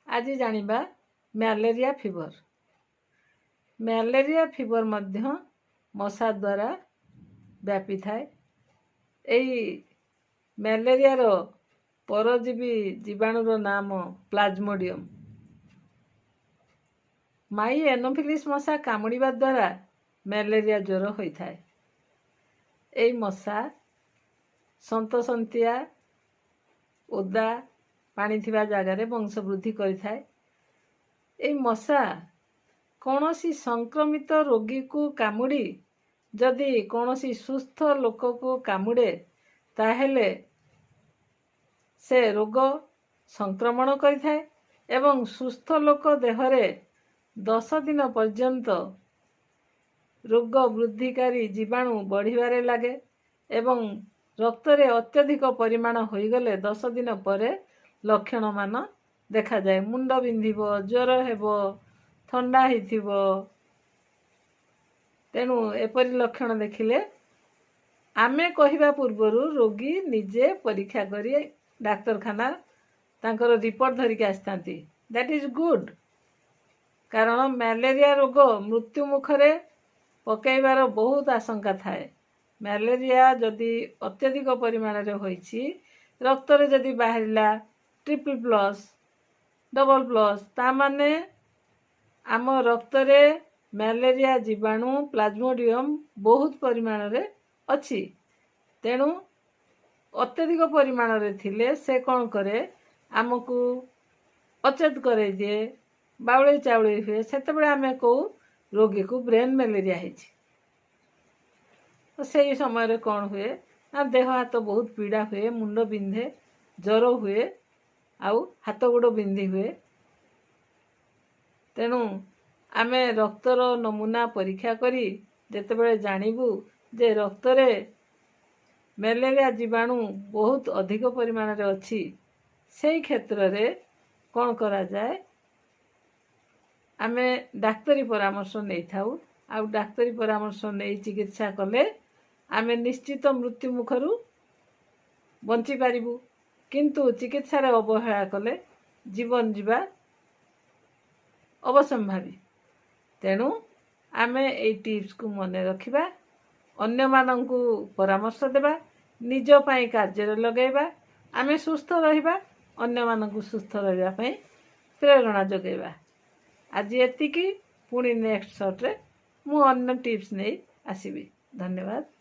आज जानिबा malaria fever. Malaria fever ମଧ୍ୟ ମଶା ଦ୍ୱାରା ବ୍ୟାପିଥାଏ। ଏହି ମ୍ୟାଲେରିଆର ପରଜୀବୀ ଜୀବାଣୁର ନାମ ପ୍ଲାଜମୋଡିୟମ। ମାଇ ଏନୋଫିଲିସ୍ ମଶା କାମୁଡ଼ିବା ଦ୍ୱାରା ମ୍ୟାଲେରିଆ ଜ୍ୱର ହୋଇଥାଏ। ଏହି ମଶା ସନ୍ତସନ୍ତିଆ ଓଦା ପାଣି ଥିବା ଜାଗାରେ ବଂଶ ବୃଦ୍ଧି କରିଥାଏ। ଏହି ମଶା କୌଣସି ସଂକ୍ରମିତ ରୋଗୀକୁ କାମୁଡ଼ି ଯଦି କୌଣସି ସୁସ୍ଥ ଲୋକକୁ କାମୁଡ଼େ ତାହେଲେ ସେ ରୋଗ ସଂକ୍ରମଣ କରିଥାଏ ଏବଂ ସୁସ୍ଥ ଲୋକ ଦେହରେ 10 ଦିନ ପର୍ଯ୍ୟନ୍ତ ରୋଗ ବୃଦ୍ଧିକାରୀ ଜୀବାଣୁ ବଢ଼ିବାରେ ଲାଗେ ଏବଂ ରକ୍ତରେ ଅତ୍ୟଧିକ ପରିମାଣ ହୋଇଗଲେ 10 ଦିନ ପରେ ଲକ୍ଷଣମାନ ଦେଖାଯାଏ। ମୁଣ୍ଡ ବିନ୍ଧିବ, ଜ୍ୱର ହେବ, ଥଣ୍ଡା ହେଇଥିବ। ତେଣୁ ଏପରି ଲକ୍ଷଣ ଦେଖିଲେ ଆମେ କହିବା ପୂର୍ବରୁ ରୋଗୀ ନିଜେ ପରୀକ୍ଷା କରି ଡାକ୍ତରଖାନା ତାଙ୍କର ରିପୋର୍ଟ ଧରିକି ଆସିଥାନ୍ତି। That is good. କାରଣ ମ୍ୟାଲେରିଆ ରୋଗ ମୃତ୍ୟୁ ମୁଖରେ ପକାଇବାର ବହୁତ ଆଶଙ୍କା ଥାଏ। ମ୍ୟାଲେରିଆ ଯଦି ଅତ୍ୟଧିକ ପରିମାଣରେ ହୋଇଛି, ରକ୍ତରେ ଯଦି ବାହାରିଲା ++, ଡବଲ୍+, ତା ମାନେ ଆମ ରକ୍ତରେ ମ୍ୟାଲେରିଆ ଜୀବାଣୁ ପ୍ଲାଜମୋଡିୟମ ବହୁତ ପରିମାଣରେ ଅଛି। ତେଣୁ ଅତ୍ୟଧିକ ପରିମାଣରେ ଥିଲେ ସେ କ'ଣ କରେ, ଆମକୁ ଅଚେତ କରେଇଦିଏ, ବାଉଳେଇ ଚାଉଳେଇ ହୁଏ। ସେତେବେଳେ ଆମେ କହୁ ରୋଗୀକୁ ବ୍ରେନ୍ ମ୍ୟାଲେରିଆ ହେଇଛି। ସେହି ସମୟରେ କ'ଣ ହୁଏ ନା ଦେହ ହାତ ବହୁତ ପୀଡ଼ା ହୁଏ, ମୁଣ୍ଡ ବିନ୍ଧେ, ଜ୍ୱର ହୁଏ ଆଉ ହାତ ଗୋଡ଼ ବିନ୍ଧି ହୁଏ। ତେଣୁ ଆମେ ରକ୍ତର ନମୁନା ପରୀକ୍ଷା କରି ଯେତେବେଳେ ଜାଣିବୁ ଯେ ରକ୍ତରେ ମ୍ୟାଲେରିଆ ଜୀବାଣୁ ବହୁତ ଅଧିକ ପରିମାଣରେ ଅଛି, ସେହି କ୍ଷେତ୍ରରେ କ'ଣ କରାଯାଏ, ଆମେ ଡାକ୍ତରୀ ପରାମର୍ଶ ନେଇଥାଉ। ଆଉ ଡାକ୍ତରୀ ପରାମର୍ଶ ନେଇ ଚିକିତ୍ସା କଲେ ଆମେ ନିଶ୍ଚିତ ମୃତ୍ୟୁ ମୁଖରୁ ବଞ୍ଚିପାରିବୁ। କିନ୍ତୁ ଚିକିତ୍ସାରେ ଅବହେଳା କଲେ ଜୀବନ ଯିବା ଅବଶ୍ୟମ୍ଭାବୀ। ତେଣୁ ଆମେ ଏଇ ଟିପ୍ସକୁ ମନେ ରଖିବା, ଅନ୍ୟମାନଙ୍କୁ ପରାମର୍ଶ ଦେବା, ନିଜ ପାଇଁ କାର୍ଯ୍ୟରେ ଲଗାଇବା, ଆମେ ସୁସ୍ଥ ରହିବା, ଅନ୍ୟମାନଙ୍କୁ ସୁସ୍ଥ ରହିବା ପାଇଁ ପ୍ରେରଣା ଯୋଗାଇବା। ଆଜି ଏତିକି। ପୁଣି ନେକ୍ସଟ ସର୍ଟରେ ମୁଁ ଅନ୍ୟ ଟିପ୍ସ ନେଇ ଆସିବି। ଧନ୍ୟବାଦ।